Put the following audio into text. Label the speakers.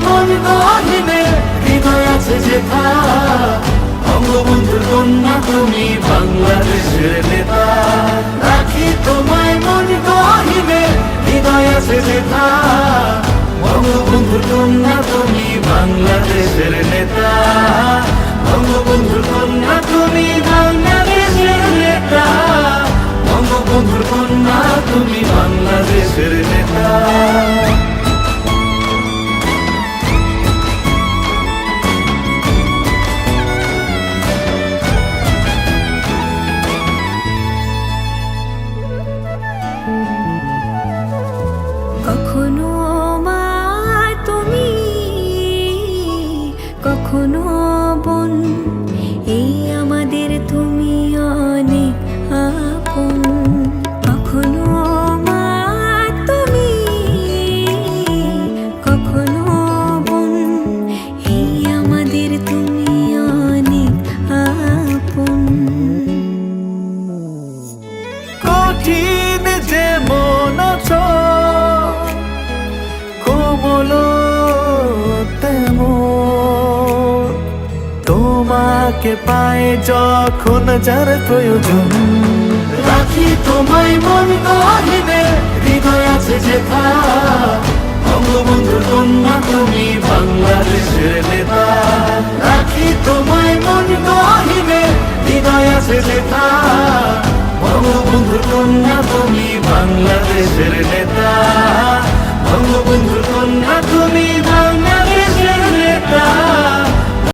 Speaker 1: মন গহিনে হৃদয় আছে যেথা, বঙ্গবন্ধুর কন্যা তুমি বাংলাদেশের নেতা। রাখি তোমায় মন গহিনে হৃদয় আছে যেথা, বঙ্গবন্ধুর কন্যা তুমি বাংলাদেশের নেতা। বঙ্গবন্ধুর কন্যা তুমি বাংলাদেশের নেতা, বঙ্গবন্ধুর কন্যা তুমি বাংলাদেশের নেতা।
Speaker 2: কখনো মা তুমি, কখনো বোন, এই আমাদের তুমি অনেক আপন। কখনো মা তুমি, কখনো বোন, এই আমাদের তুমি অনেক আপন।
Speaker 1: কঠিন যে মন কোমল তেমন, তোমাকে পায় যখন যার প্রয়োজন। রাখি তোমায় মন গহিনে হৃদয় আছে যেথা, বঙ্গবন্ধুর কন্যা তুমি বাংলাদেশের নেতা। রাখি তোমায় মন গহিনে হৃদয় আছে যেথা, বঙ্গবন্ধুর কন্যা তুমি বাংলাদেশের নেতা।